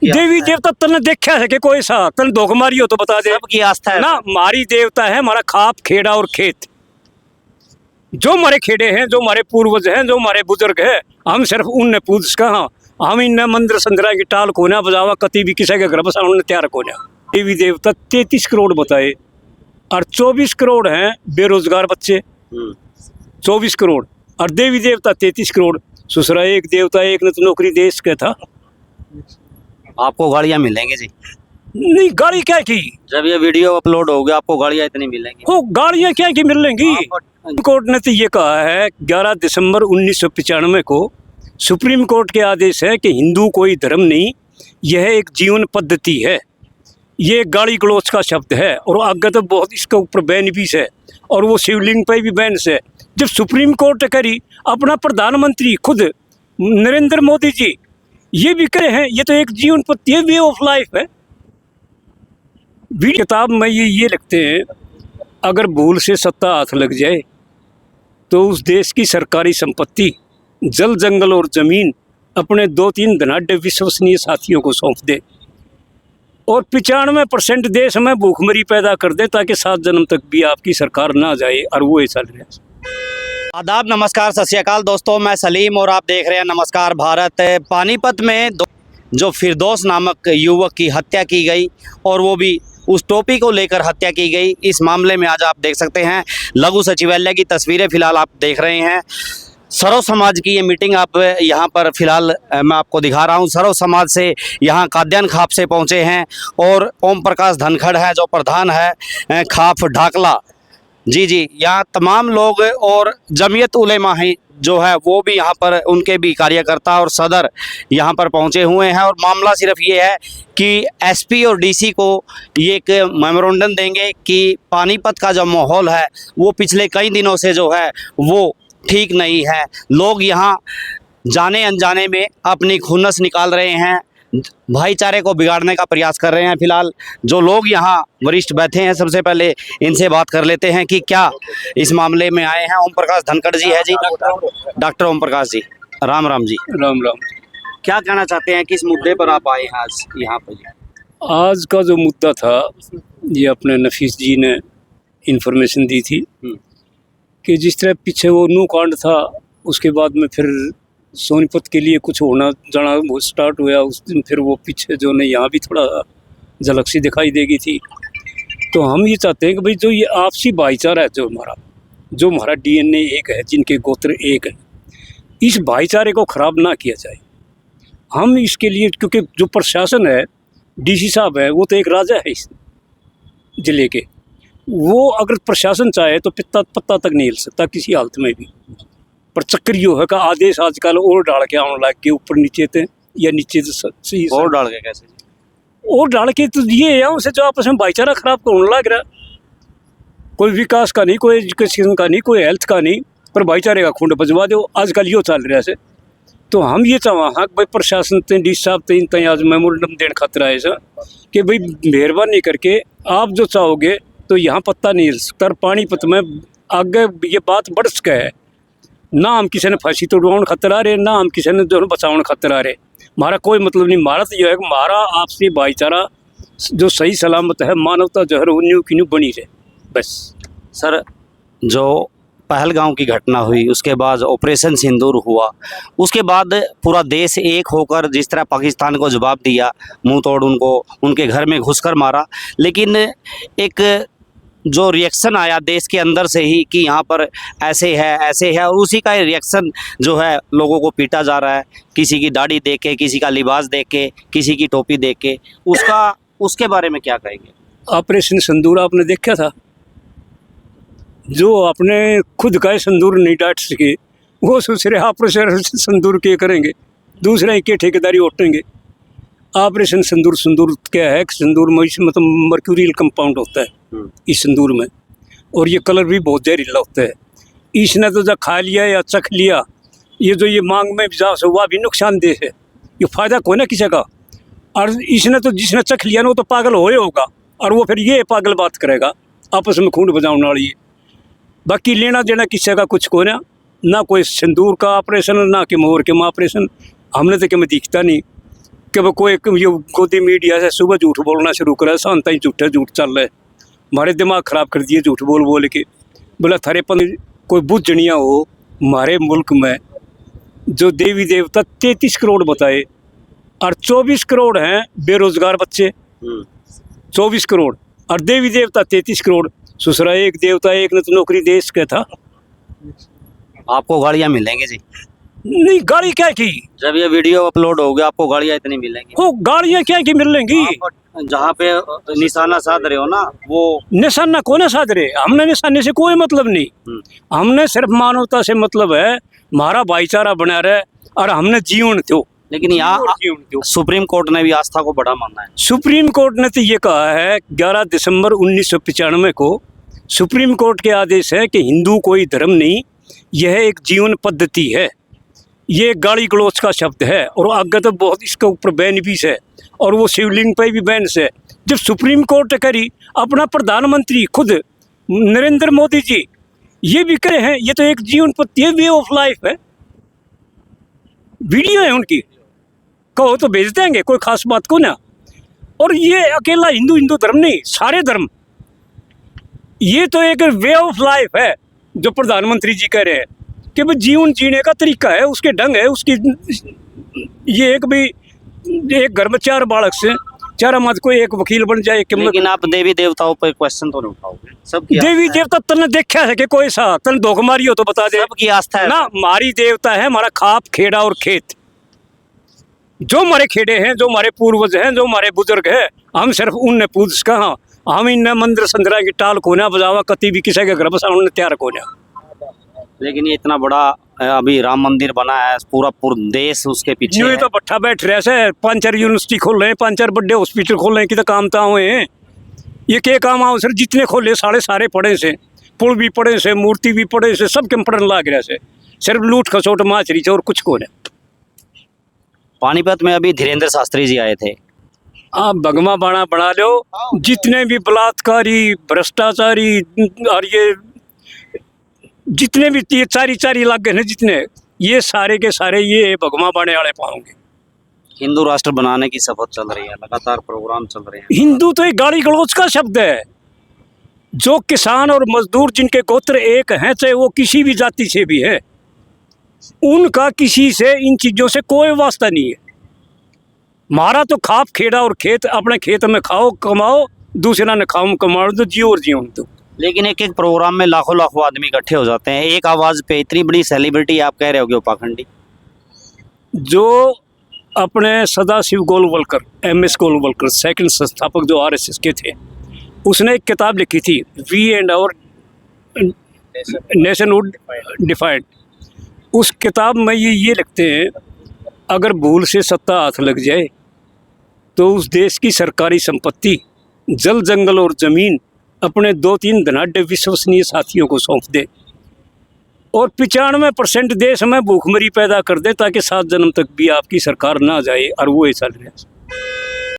देवी देवता तने देखा है कि कोई सा तन धोख मारी हो तो बता दे। सबकी आस्था है ना मारी देवता है हमारा खाप खेड़ा और खेत, जो हमारे खेड़े हैं, जो हमारे पूर्वज हैं, जो हमारे बुजुर्ग हैं, हम सिर्फ उनने पूज कहा, हम इन मंदिर संदरा की टाल को ना बजावा, कति भी किसी के घर बसा उन्होंने तैयार को ना। देवी देवता 33 करोड़ बताए और 24 करोड़ हैं बेरोजगार बच्चे, 24 करोड़ और देवी देवता 33 करोड़। सुसरा एक देवता एक ने तो नौकरी देश का था। आपको गाड़ियां मिलेंगी जी, नहीं गाड़ी क्या की, जब ये वीडियो अपलोड हो गया आपको गाड़ियां इतनी मिलेंगी। हो गाड़ियां क्या की मिलेंगी। कोर्ट ने तो ये कहा है 11 दिसंबर 1995 को सुप्रीम कोर्ट के आदेश है कि हिंदू कोई धर्म नहीं, यह एक जीवन पद्धति है। ये गाली गलौच का शब्द है और आगे तो बहुत इसके ऊपर बैन भी है और वो शिवलिंग पे भी बैन है। जब सुप्रीम कोर्ट करी, अपना प्रधानमंत्री खुद नरेंद्र मोदी जी ये भी करे हैं, ये तो एक जीवन पद्धति है, वे ऑफ लाइफ है। भी किताब में ये लिखते हैं, अगर भूल से सत्ता हाथ लग जाए तो उस देश की सरकारी संपत्ति, जल जंगल और जमीन अपने 2-3 धनाढ़ विश्वसनीय साथियों को सौंप दे और 95% देश में भूखमरी पैदा कर दे ताकि 7 जन्म तक भी आपकी सरकार ना जाए। और वो ऐसा चल रहा है। आदाब, नमस्कार, सत श्री अकाल दोस्तों, मैं सलीम और आप देख रहे हैं नमस्कार भारत। पानीपत में जो फिरदौस नामक युवक की हत्या की गई और वो भी उस टोपी को लेकर हत्या की गई, इस मामले में आज आप देख सकते हैं लघु सचिवालय की तस्वीरें फिलहाल आप देख रहे हैं। सर्व समाज की ये मीटिंग आप यहाँ पर फिलहाल मैं आपको दिखा रहा हूँ। सर्व समाज से यहाँ काद्यान खाप से पहुँचे हैं और ओम प्रकाश धनखड़ है जो प्रधान है खाप ढाकला। जी, यहाँ तमाम लोग और जमीयत उलेमा है जो है वो भी यहाँ पर, उनके भी कार्यकर्ता और सदर यहाँ पर पहुँचे हुए हैं। और मामला सिर्फ ये है कि एसपी और डीसी को ये एक मेमोरेंडम देंगे कि पानीपत का जो माहौल है वो पिछले कई दिनों से जो है वो ठीक नहीं है। लोग यहाँ जाने अनजाने में अपनी खुन्नस निकाल रहे हैं, भाईचारे को बिगाड़ने का प्रयास कर रहे हैं। फिलहाल जो लोग यहाँ वरिष्ठ बैठे हैं, सबसे पहले इनसे बात कर लेते हैं कि क्या इस मामले में आए हैं। ओम प्रकाश धनखड़ जी है जी, डॉक्टर ओम प्रकाश जी, राम राम जी। राम राम। क्या कहना चाहते हैं, किस मुद्दे पर आप आए हैं आज यहाँ पर? आज का जो मुद्दा था ये अपने नफीस जी ने इन्फॉर्मेशन दी थी कि जिस तरह पीछे वो नू कांड था, उसके बाद में फिर सोनीपत के लिए कुछ होना जाना वो स्टार्ट हुआ। उस दिन फिर वो पीछे जो ने यहाँ भी थोड़ा झलक सी दिखाई देगी थी। तो हम ये चाहते हैं कि भाई जो ये आपसी भाईचारा है, जो हमारा DNA एक है, जिनके गोत्र एक है, इस भाईचारे को ख़राब ना किया जाए। हम इसके लिए, क्योंकि जो प्रशासन है, DC साहब है, वो तो एक राजा है इस ज़िले के, वो अगर प्रशासन चाहे तो पत्ता तक नहीं हिल सकता किसी हालत में भी। पर चक्कर यो है का आदेश आजकल और डाल के आने लग के ऊपर नीचे थे या नीचे से और डाल के कैसे? और डाल के तो ये है उनसे जो आपस में भाईचारा खराब होने लग रहा। कोई विकास का नहीं, कोई एजुकेशन का नहीं, कोई हेल्थ का नहीं, पर भाईचारे का खूंड बजवा दो। आजकल यो चल रहा है। तो हम ये चाहें हाँ भाई प्रशासन ते डी साहब ते आज मेमोरेंडम देने खातिर आए सर कि भाई मेहरबानी करके आप जो चाहोगे तो यहाँ पत्ता नहीं हिल सकता। पानीपत में आगे ये बात बढ़ सके है ना, हम किसी ने फांसी तोड़वाने खातिर आ रहे, ना हम किसी ने जो बचाने खातिर आ रहे। हमारा कोई मतलब नहीं। हमारा तो जो है हमारा आपसी भाईचारा जो सही सलामत है, मानवता जो है न्यू की न्यू बनी रहे बस। सर, जो पहलगांव की घटना हुई, उसके बाद ऑपरेशन सिंदूर हुआ, उसके बाद पूरा देश एक होकर जिस तरह पाकिस्तान को जवाब दिया, मुंह तोड़ उनको उनके घर में घुसकर मारा, लेकिन एक जो रिएक्शन आया देश के अंदर से ही कि यहाँ पर ऐसे है और उसी का रिएक्शन जो है लोगों को पीटा जा रहा है, किसी की दाढ़ी देख के, किसी का लिबास देख के, किसी की टोपी देख के, उसके बारे में क्या कहेंगे? ऑपरेशन सिंदूर आपने देखा था? जो अपने खुद का सिंदूर नहीं डांट सके वो दूसरे ऑपरेशन सिंदूर के करेंगे, दूसरे के ठेकेदारी ओटेंगे। ऑपरेशन सिंदूर क्या है? सिंदूर में मतलब मर्क्यूरियल कंपाउंड होता है इस सिंदूर में, और ये कलर भी बहुत जहरीला होता है। इसने तो जब खा लिया या चख लिया, ये जो ये मांग में जा हुआ भी नुकसानदेह है, ये फायदा कोई ना किसी का। और इसने तो जिसने चख लिया ना वो तो पागल हो होगा और वो फिर ये पागल बात करेगा, आपस में खून बजाने वाली। बाकी लेना देना किसी का कुछ को ना कोई सिंदूर का ऑपरेशन, ना कि मोहर के ऑपरेशन। हमने तो क्या दिखता नहीं। कि वो कोई ये गोदी मीडिया से सुबह झूठ बोलना शुरू करा, शांत ही झूठे झूठ चल रहे, हमारे दिमाग खराब कर दिए झूठ बोल बोल के। बोला थारे पन कोई बुझनिया हो, हमारे मुल्क में जो देवी देवता 33 करोड़ बताए और 24 करोड़ हैं बेरोजगार बच्चे, 24 करोड़ और देवी देवता 33 करोड़। सुसरा एक देवता एक ने तो नौकरी देश का था। आपको गाड़ियाँ मिलेंगी जी, नहीं गाड़ी क्या की, जब ये वीडियो अपलोड हो गया आपको गाड़ियाँ इतनी मिलेंगी। हो गाड़ियाँ क्या की मिलेंगी। आप जहाँ पे निशाना साध रहे हो ना, वो निशाना कौन साध रहे, हमने निशाने से कोई मतलब नहीं, हमने सिर्फ मानवता से मतलब है, हमारा भाईचारा बना रहे और हमने जीवन दो। लेकिन यहाँ सुप्रीम कोर्ट ने भी आस्था को बड़ा माना है। सुप्रीम कोर्ट ने तो ये कहा है 11 दिसंबर 1995 को सुप्रीम कोर्ट के आदेश है कि हिंदू कोई धर्म नहीं, यह एक जीवन पद्धति है। ये गाली गलौच का शब्द है और आगे तो बहुत इसके ऊपर बैन भी है और वो शिवलिंग पे भी बैन है। जब सुप्रीम कोर्ट करी, अपना प्रधानमंत्री खुद नरेंद्र मोदी जी ये भी करे हैं, ये तो एक जीवन पद्धति है, वे ऑफ लाइफ है, वीडियो है उनकी, कहो तो भेज देंगे, कोई खास बात को ना। और ये अकेला हिंदू हिंदू धर्म नहीं, सारे धर्म, ये तो एक वे ऑफ लाइफ है जो प्रधानमंत्री जी कह रहे हैं कि भाई जीवन जीने का तरीका है, उसके ढंग है उसकी। ये एक भी एक घर में 4 बालक से 4 मत कोई एक वकील बन जाए कि लेकिन आप देवी देवताओं पर क्वेश्चन तो नहीं उठाओगे। सबकी देवी देवता तने देखा है कि कोई सा तन धोख मारी हो तो बता दे। सबकी आस्था है ना, हमारी देवता है हमारा खाप खेड़ा और खेत, जो हमारे खेड़े हैं, जो हमारे पूर्वज हैं, जो हमारे बुजुर्ग हैं, हम सिर्फ उनने पूछ कहा, हम इन मंदिर संदरा की टाल को ना बजावा, कति भी किसी के घर बसा उन्हें तैयार को ना। लेकिन ये इतना बड़ा अभी राम मंदिर बना है, पूरा देश उसके पीछे ये है। तो भट्ठा बैठ रहे से 5-4 यूनिवर्सिटी खोल रहे हैं, 5-4 बड़े हॉस्पिटल खोल रहे हैं कि तो काम तो हुए हैं। ये के काम आओ सर, जितने खोले सारे पड़े से, पुल भी पड़े से, मूर्ति भी पड़े से, सब के पड़न लाग रहे से, सिर्फ लूट खसोट माचरी से और कुछ को नहीं। पानीपत में अभी धीरेन्द्र शास्त्री जी आए थे। आप भगवा बाणा बना लो, जितने भी बलात्कारी भ्रष्टाचारी और ये जितने भी ये चारी लागे हैं जितने, ये सारे के सारे ये भगवा बाणे वाले पाओगे। हिंदू राष्ट्र बनाने की शपथ चल रही है, लगातार प्रोग्राम चल रहे हैं। हिंदू तो एक गाली गलौच का शब्द है। जो किसान और मजदूर जिनके गोत्र एक हैं, चाहे वो किसी भी जाति से भी है, उनका किसी से इन चीजों से कोई वास्ता नहीं है। हमारा तो खाप खेड़ा और खेत, अपने खेत में खाओ कमाओ, दूसरा ने खाओ कमाओ, तो जियो और जियो तो। लेकिन एक प्रोग्राम में लाखों आदमी इकट्ठे हो जाते हैं, एक आवाज पे इतनी बड़ी सेलिब्रिटी आप कह रहे होगे पाखंडी। जो अपने सदाशिव गोलवलकर, MS गोलवलकर, सेकंड संस्थापक जो RSS के थे, उसने एक किताब लिखी थी, we and our nationhood defined. उस किताब में ये लिखते हैं, अगर भूल से सत्ता हाथ लग जाए तो उस देश की सरकारी संपत्ति, जल जंगल और जमीन अपने 2-3 धनाढ्य विश्वसनीय साथियों को सौंप दे और 95% देश में भूखमरी पैदा कर दे, ताकि 7 जन्म तक भी आपकी सरकार ना जाए, और वो ऐसा लगे।